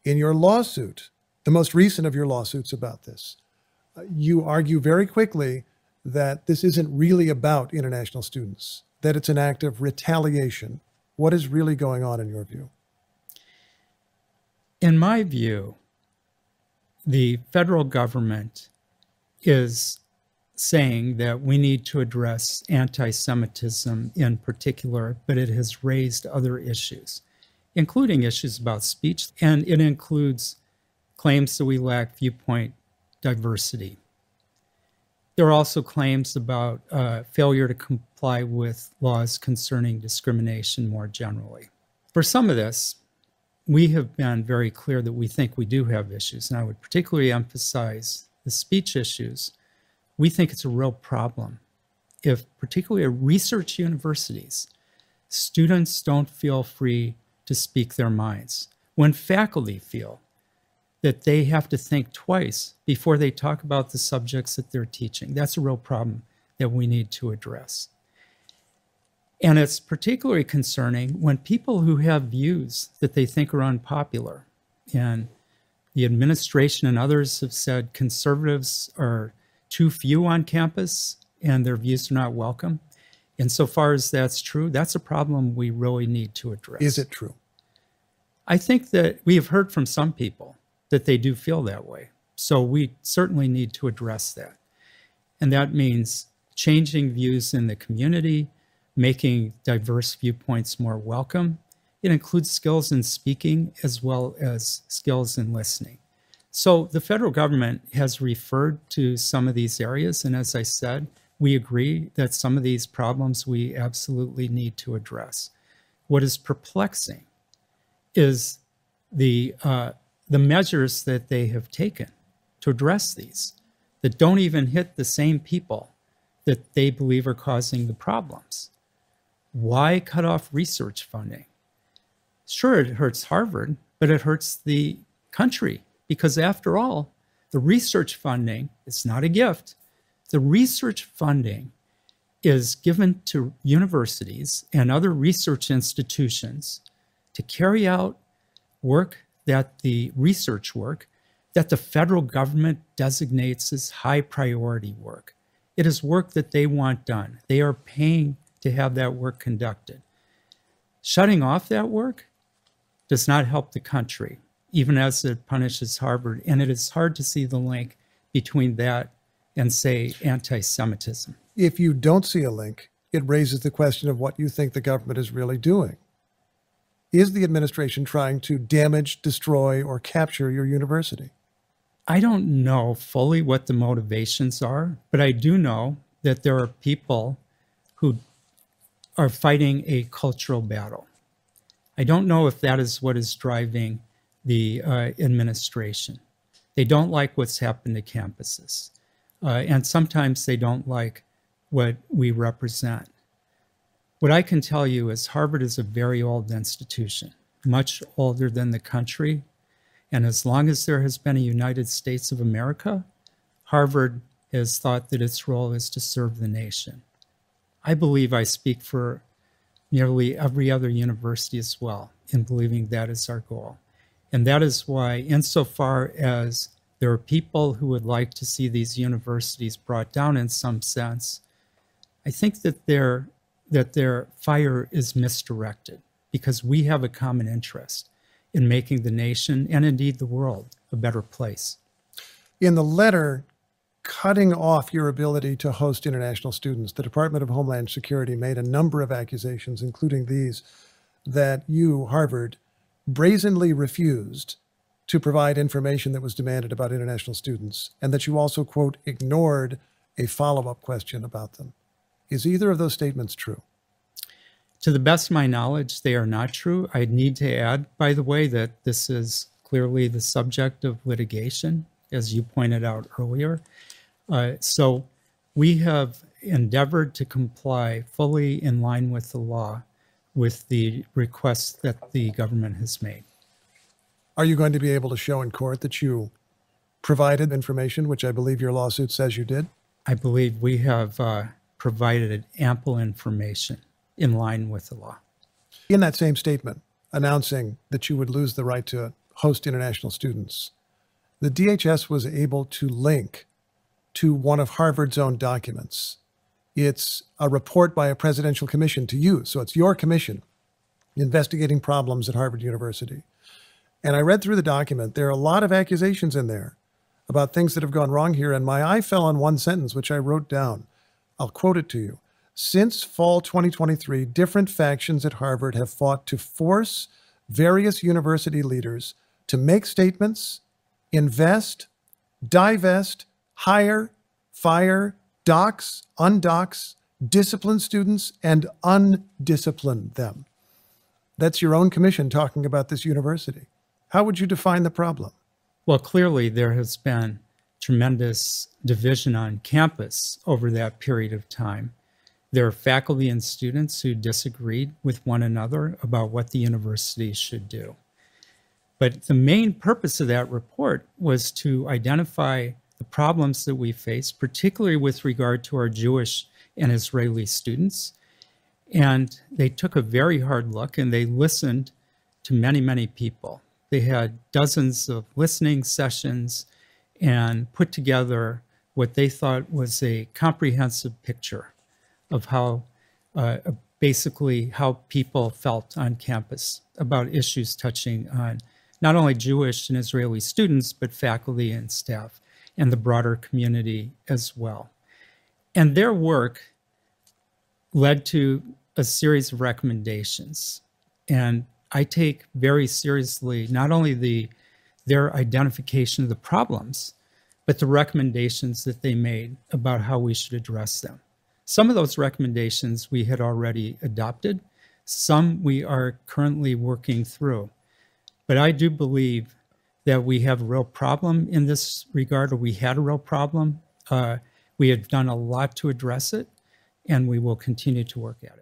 In your lawsuit, the most recent of your lawsuits about this, you argue very quickly that this isn't really about international students, that it's an act of retaliation. What is really going on in your view? In my view, the federal government is saying that we need to address anti-Semitism in particular, but it has raised other issues, including issues about speech, and it includes claims that we lack viewpoint diversity. There are also claims about failure to comply with laws concerning discrimination more generally. For some of this, we have been very clear that we think we do have issues, and I would particularly emphasize the speech issues. We think it's a real problem if, particularly at research universities, students don't feel free to speak their minds. When faculty feel that they have to think twice before they talk about the subjects that they're teaching, that's a real problem that we need to address. And it's particularly concerning when people who have views that they think are unpopular, and the administration and others have said conservatives are too few on campus and their views are not welcome. Insofar as that's true, that's a problem we really need to address. Is it true? I think that we have heard from some people that they do feel that way. So we certainly need to address that. And that means changing views in the community, making diverse viewpoints more welcome. It includes skills in speaking as well as skills in listening. So the federal government has referred to some of these areas, and as I said, we agree that some of these problems we absolutely need to address. What is perplexing is the measures that they have taken to address these that don't even hit the same people that they believe are causing the problems. Why cut off research funding? Sure, it hurts Harvard, but it hurts the country because after all, the research funding is not a gift. The research funding is given to universities and other research institutions to carry out work that the research work that the federal government designates as high priority work. It is work that they want done. They are paying to have that work conducted. Shutting off that work does not help the country, even as it punishes Harvard. And it is hard to see the link between that and, say, anti-Semitism. If you don't see a link, it raises the question of what you think the government is really doing. Is the administration trying to damage, destroy, or capture your university? I don't know fully what the motivations are, but I do know that there are people who are fighting a cultural battle. I don't know if that is what is driving the administration. They don't like what's happened to campuses. And sometimes they don't like what we represent. What I can tell you is Harvard is a very old institution, much older than the country. And as long as there has been a United States of America, Harvard has thought that its role is to serve the nation. I believe I speak for nearly every other university as well in believing that is our goal. And that is why, insofar as there are people who would like to see these universities brought down in some sense, I think that their fire is misdirected because we have a common interest in making the nation and indeed the world a better place. In the letter cutting off your ability to host international students, the Department of Homeland Security made a number of accusations, including these, that you, Harvard, brazenly refused to provide information that was demanded about international students, and that you also, quote, ignored a follow-up question about them. Is either of those statements true? To the best of my knowledge, they are not true. I need to add, by the way, that this is clearly the subject of litigation, as you pointed out earlier. So we have endeavored to comply fully in line with the law with the requests that the government has made. Are you going to be able to show in court that you provided information, which I believe your lawsuit says you did? I believe we have provided ample information in line with the law. In that same statement, announcing that you would lose the right to host international students, the DHS was able to link to one of Harvard's own documents. It's a report by a presidential commission to you. So it's your commission investigating problems at Harvard University. And I read through the document. There are a lot of accusations in there about things that have gone wrong here. And my eye fell on one sentence, which I wrote down. I'll quote it to you. Since fall 2023, different factions at Harvard have fought to force various university leaders to make statements, invest, divest, hire, fire, dox, undox, discipline students, and undiscipline them. That's your own commission talking about this university. How would you define the problem? Well, clearly there has been tremendous division on campus over that period of time. There are faculty and students who disagreed with one another about what the university should do. But the main purpose of that report was to identify the problems that we face, particularly with regard to our Jewish and Israeli students. And they took a very hard look and they listened to many, many people. They had dozens of listening sessions and put together what they thought was a comprehensive picture of how, basically how people felt on campus about issues touching on not only Jewish and Israeli students, but faculty and staff and the broader community as well. And their work led to a series of recommendations. And I take very seriously not only their identification of the problems, but the recommendations that they made about how we should address them. Some of those recommendations we had already adopted. Some we are currently working through. But I do believe that we have a real problem in this regard, or we had a real problem. We have done a lot to address it, and we will continue to work at it.